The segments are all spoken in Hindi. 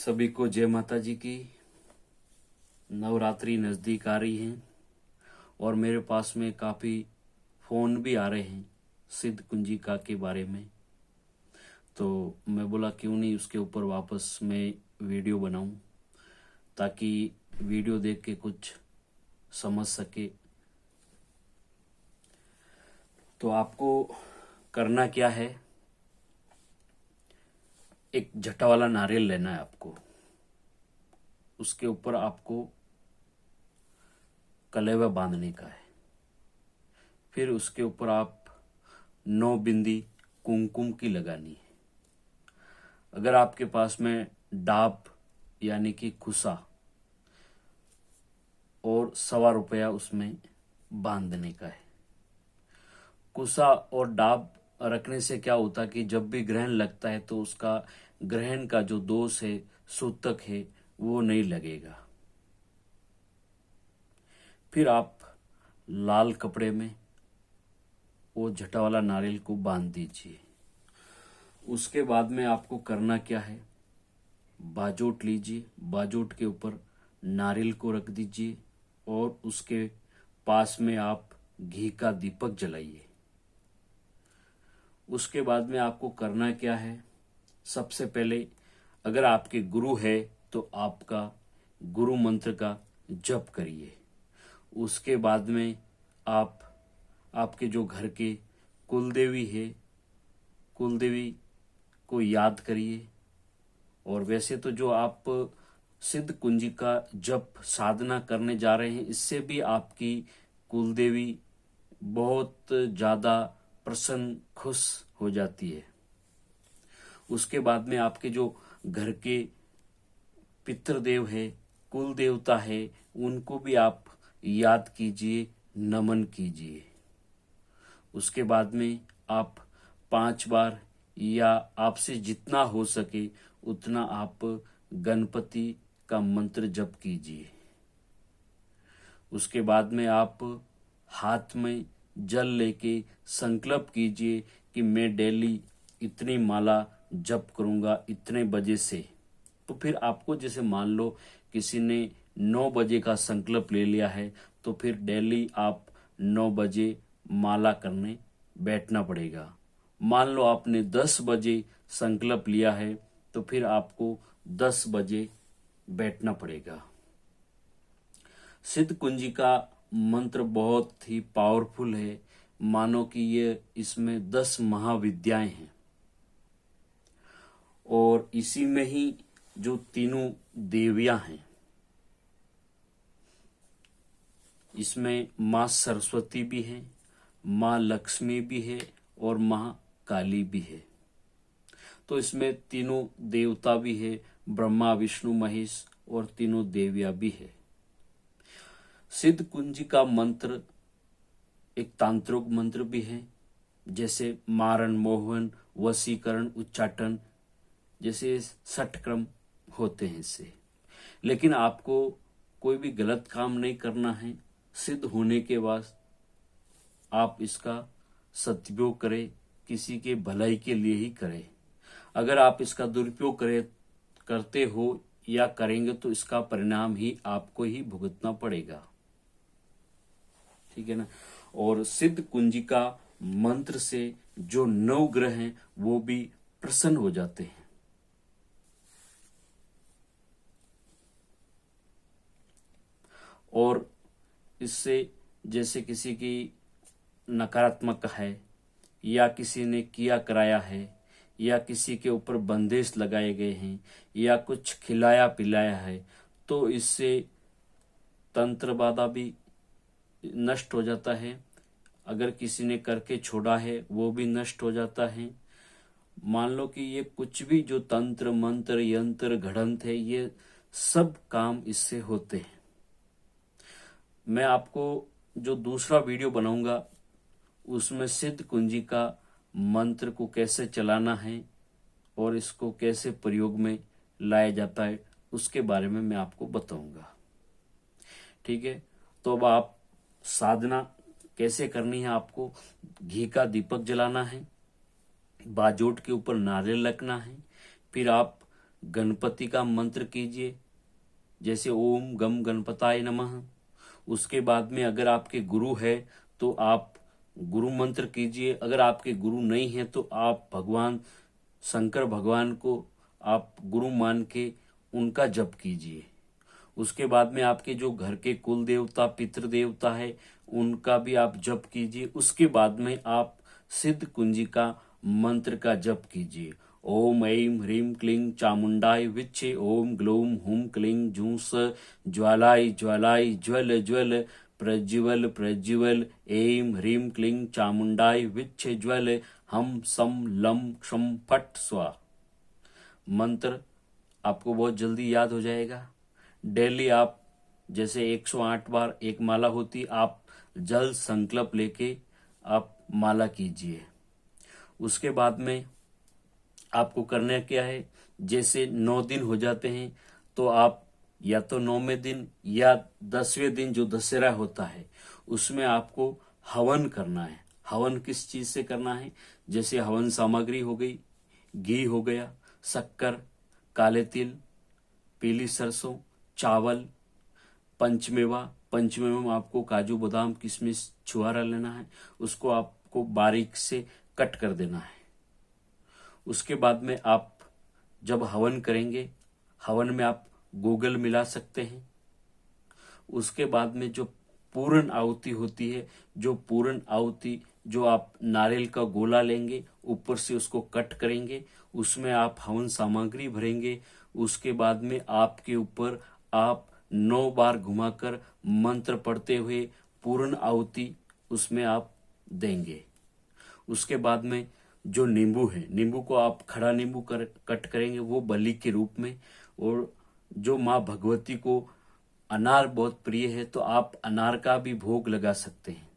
सभी को जय माता जी की। नवरात्रि नज़दीक आ रही हैं और मेरे पास में काफ़ी फ़ोन भी आ रहे हैं सिद्ध कुंजिका के बारे में। तो मैं बोला क्यों नहीं उसके ऊपर वापस मैं वीडियो बनाऊं ताकि वीडियो देख के कुछ समझ सके। तो आपको करना क्या है, एक जटा वाला नारियल लेना है आपको। उसके ऊपर आपको कलेवा बांधने का है। फिर उसके ऊपर आप 9 बिंदी कुमकुम की लगानी है। अगर आपके पास में डाब यानी कि खुसा और ₹1.25 उसमें बांधने का है। कुसा और डाब रखने से क्या होता है कि जब भी ग्रहण लगता है तो उसका ग्रहण का जो दोष है, सूतक है, वो नहीं लगेगा। फिर आप लाल कपड़े में वो जटा वाला नारियल को बांध दीजिए। उसके बाद में आपको करना क्या है, बाजोट लीजिए, बाजोट के ऊपर नारियल को रख दीजिए और उसके पास में आप घी का दीपक जलाइए। उसके बाद में आपको करना क्या है, सबसे पहले अगर आपके गुरु है तो आपका गुरु मंत्र का जप करिए। उसके बाद में आप आपके जो घर के कुलदेवी है, कुलदेवी को याद करिए। और वैसे तो जो आप सिद्ध कुंजी का जप साधना करने जा रहे हैं, इससे भी आपकी कुलदेवी बहुत ज़्यादा प्रसन्न खुश हो जाती है। उसके बाद में आपके जो घर के पितृदेव है, कुल देवता है, उनको भी आप याद कीजिए, नमन कीजिए। उसके बाद में आप 5 बार या आपसे जितना हो सके उतना आप गणपति का मंत्र जप कीजिए। उसके बाद में आप हाथ में जल लेके संकल्प कीजिए कि मैं डेली इतनी माला जप करूंगा इतने बजे से। तो फिर आपको जैसे मान लो किसी ने 9 बजे का संकल्प ले लिया है तो फिर डेली आप 9 बजे माला करने बैठना पड़ेगा। मान लो आपने 10 बजे संकल्प लिया है तो फिर आपको 10 बजे बैठना पड़ेगा। सिद्ध कुंजी का मंत्र बहुत ही पावरफुल है। मानो कि ये इसमें 10 महाविद्याएं हैं और इसी में ही जो तीनों देवियां हैं, इसमें माँ सरस्वती भी है, माँ लक्ष्मी भी है और माँ काली भी है। तो इसमें तीनों देवता भी है, ब्रह्मा विष्णु महेश, और तीनों देवियां भी है। सिद्ध कुंजी का मंत्र एक तांत्रिक मंत्र भी है, जैसे मारण, मोहन, वशीकरण, उच्चाटन जैसे 60 क्रम होते हैं इससे। लेकिन आपको कोई भी गलत काम नहीं करना है। सिद्ध होने के बाद आप इसका सदुपयोग करें, किसी के भलाई के लिए ही करें। अगर आप इसका दुरुपयोग करते हो या करेंगे तो इसका परिणाम ही आपको ही भुगतना पड़ेगा। ठीक है ना। और सिद्ध कुंजी का मंत्र से जो 9 ग्रह हैं वो भी प्रसन्न हो जाते हैं। और इससे जैसे किसी की नकारात्मक है या किसी ने किया कराया है या किसी के ऊपर बंदिश लगाए गए हैं या कुछ खिलाया पिलाया है तो इससे तंत्र बाधा भी नष्ट हो जाता है। अगर किसी ने करके छोड़ा है वो भी नष्ट हो जाता है। मान लो कि ये कुछ भी जो तंत्र मंत्र यंत्र घड़ंत है ये सब काम इससे होते हैं। मैं आपको जो दूसरा वीडियो बनाऊंगा उसमें सिद्ध कुंजी का मंत्र को कैसे चलाना है और इसको कैसे प्रयोग में लाया जाता है उसके बारे में मैं आपको बताऊंगा। ठीक है। तो अब आप साधना कैसे करनी है, आपको घी का दीपक जलाना है, बाजोट के ऊपर नारियल रखना है, फिर आप गणपति का मंत्र कीजिए, जैसे ओम गम गणपताय नमः। उसके बाद में अगर आपके गुरु है तो आप गुरु मंत्र कीजिए। अगर आपके गुरु नहीं है तो आप भगवान शंकर भगवान को आप गुरु मान के उनका जप कीजिए। उसके बाद में आपके जो घर के कुल देवता पितृ देवता है उनका भी आप जप कीजिए। उसके बाद में आप सिद्ध कुंजिका मंत्र का जप कीजिए। ओम ऐं ह्रीं क्लीं चामुंडाय विच्चे, ओम ग्लौं हुं क्लीं झूंस ज्वालाय ज्वालाय ज्वल ज्वल प्रज्वल प्रज्वल, ऐं ह्रीं क्लीं चामुंडाय विच्चे ज्वल, हम सम लं क्षम फट स्वाहा। मंत्र आपको बहुत जल्दी याद हो जाएगा। डेली आप जैसे 108 बार एक माला होती, आप जल संकल्प लेके आप माला कीजिए। उसके बाद में आपको करना क्या है, जैसे 9 दिन हो जाते हैं तो आप या तो 9वें दिन या 10वें दिन जो दशहरा होता है उसमें आपको हवन करना है। हवन किस चीज से करना है, जैसे हवन सामग्री हो गई, घी हो गया, शक्कर, काले तिल, पीली सरसों, चावल, पंचमेवा में आपको काजू बादाम किशमिश छुहारा लेना है, उसको आपको बारीक से कट कर देना है। उसके बाद में आप जब हवन करेंगे, हवन में आप गूगल मिला सकते हैं। उसके बाद में जो पूर्ण आहुति होती है, जो पूर्ण आहुति जो आप नारियल का गोला लेंगे, ऊपर से उसको कट करेंगे, उसमें आप हवन सामग्री भरेंगे। उसके बाद में आपके ऊपर आप 9 बार घुमाकर मंत्र पढ़ते हुए पूर्ण आहुति उसमें आप देंगे। उसके बाद में जो नींबू है, नींबू को आप खड़ा नींबू कट करेंगे, वो बलि के रूप में। और जो माँ भगवती को अनार बहुत प्रिय है तो आप अनार का भी भोग लगा सकते हैं।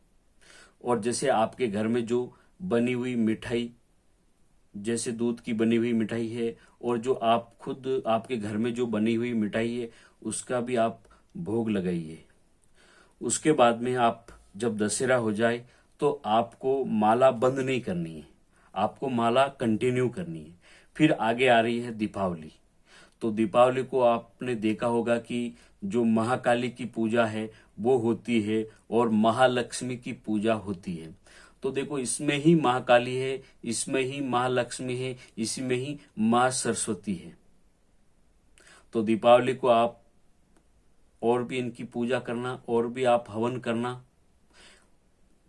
और जैसे आपके घर में जो बनी हुई मिठाई, जैसे दूध की बनी हुई मिठाई है, और जो आप खुद आपके घर में जो बनी हुई मिठाई है उसका भी आप भोग लगाइए। उसके बाद में आप जब दशहरा हो जाए तो आपको माला बंद नहीं करनी है, आपको माला कंटिन्यू करनी है। फिर आगे आ रही है दीपावली। तो दीपावली को आपने देखा होगा कि जो महाकाली की पूजा है वो होती है और महालक्ष्मी की पूजा होती है। तो देखो, इसमें ही महाकाली है, इसमें ही महालक्ष्मी है, इसमें ही माँ सरस्वती है। तो दीपावली को आप और भी इनकी पूजा करना, और भी आप हवन करना।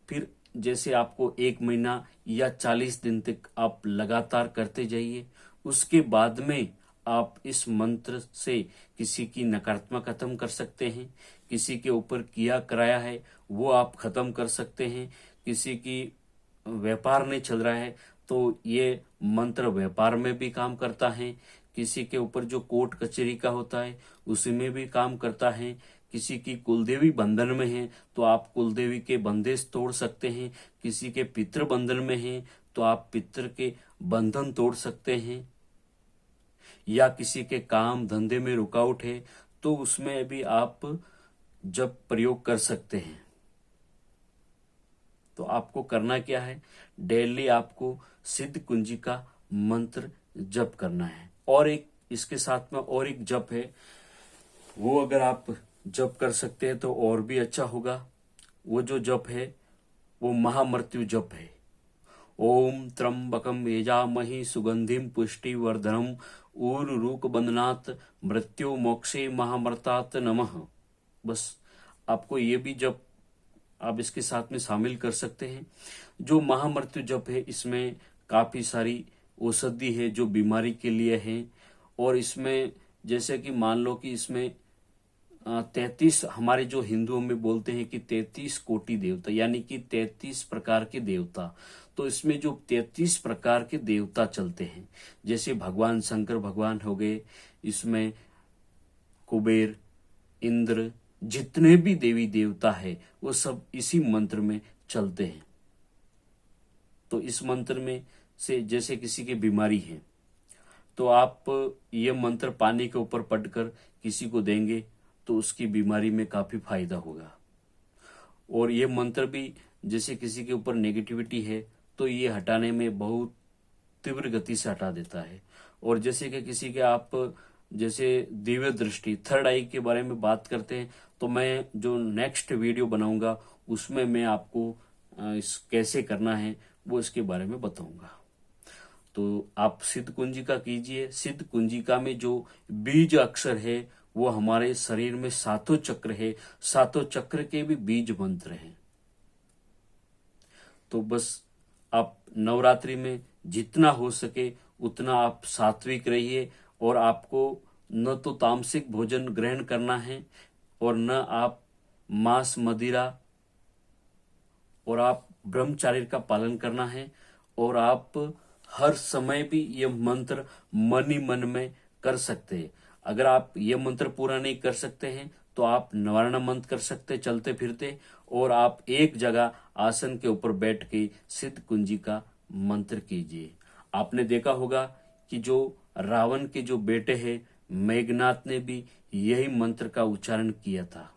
फिर जैसे आपको 1 महीना या 40 दिन तक आप लगातार करते जाइए। उसके बाद में आप इस मंत्र से किसी की नकारात्मक खत्म कर सकते हैं, किसी के ऊपर किया कराया है वो आप खत्म कर सकते हैं। किसी की व्यापार नहीं चल रहा है तो ये मंत्र व्यापार में भी काम करता है। किसी के ऊपर जो कोर्ट कचहरी का होता है उसी में भी काम करता है। किसी की कुलदेवी बंधन में है तो आप कुलदेवी के बंदेश तोड़ सकते हैं। किसी के पितृ बंधन में है तो आप पितृ के बंधन तोड़ सकते हैं। या किसी के काम धंधे में रुकावट है तो उसमें भी आप जब प्रयोग कर सकते हैं। तो आपको करना क्या है, डेली आपको सिद्ध कुंजी का मंत्र जप करना है। और एक इसके साथ में और एक जप है, वो अगर आप जप कर सकते हैं तो और भी अच्छा होगा। वो जो जप है वो महामृत्यु जप है। ओम त्र्यंबकम यजामहि सुगंधिम पुष्टि वर्धनम उर्वारुक बंधनात् मृत्यु मोक्षे महामृतात् नमः। बस आपको ये भी जप आप इसके साथ में शामिल कर सकते हैं। जो महामृत्यु जप है इसमें काफी सारी औषधि है जो बीमारी के लिए है। और इसमें जैसे कि मान लो कि इसमें 33 हमारे जो हिंदुओं में बोलते हैं कि 33 कोटि देवता, यानी कि 33 प्रकार के देवता। तो इसमें जो 33 प्रकार के देवता चलते हैं, जैसे भगवान शंकर भगवान हो गए, इसमें कुबेर, इंद्र, जितने भी देवी देवता है वो सब इसी मंत्र में चलते हैं। तो इस मंत्र में से जैसे किसी की बीमारी है तो आप ये मंत्र पानी के ऊपर पढ़कर किसी को देंगे तो उसकी बीमारी में काफी फायदा होगा। और ये मंत्र भी जैसे किसी के ऊपर नेगेटिविटी है तो ये हटाने में बहुत तीव्र गति से हटा देता है। और जैसे कि किसी के आप जैसे दिव्य दृष्टि, थर्ड आई के बारे में बात करते हैं, तो मैं जो नेक्स्ट वीडियो बनाऊंगा उसमें मैं आपको इस कैसे करना है वो इसके बारे में बताऊंगा। तो आप सिद्ध कुंजिका कीजिए। सिद्ध कुंजिका में जो बीज अक्षर है वो हमारे शरीर में सातों चक्र है, सातों चक्र के भी बीज मंत्र हैं। तो बस आप नवरात्रि में जितना हो सके उतना आप सात्विक रहिए, और आपको न तो तामसिक भोजन ग्रहण करना है और न आप मांस मदिरा, और आप ब्रह्मचार्य का पालन करना है, और आप हर समय भी यह मंत्र मन ही मन में कर सकते हैं। अगर आप यह मंत्र पूरा नहीं कर सकते हैं तो आप निवारण मंत्र कर सकते चलते फिरते, और आप एक जगह आसन के ऊपर बैठ के सिद्ध कुंजी का मंत्र कीजिए। आपने देखा होगा कि जो रावण के जो बेटे हैं मेघनाथ ने भी यही मंत्र का उच्चारण किया था।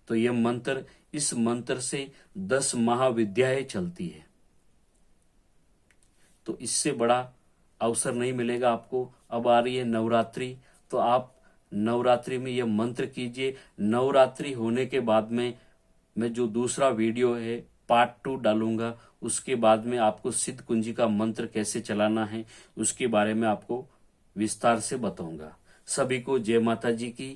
तो यह मंत्र, इस मंत्र से 10 महाविद्याएं चलती है। तो इससे बड़ा अवसर नहीं मिलेगा आपको। अब आ रही है नवरात्रि, तो आप नवरात्रि में यह मंत्र कीजिए। नवरात्रि होने के बाद में मैं जो दूसरा वीडियो है पार्ट 2 डालूंगा, उसके बाद में आपको सिद्ध कुंजी का मंत्र कैसे चलाना है उसके बारे में आपको विस्तार से बताऊंगा। सभी को जय माता जी की।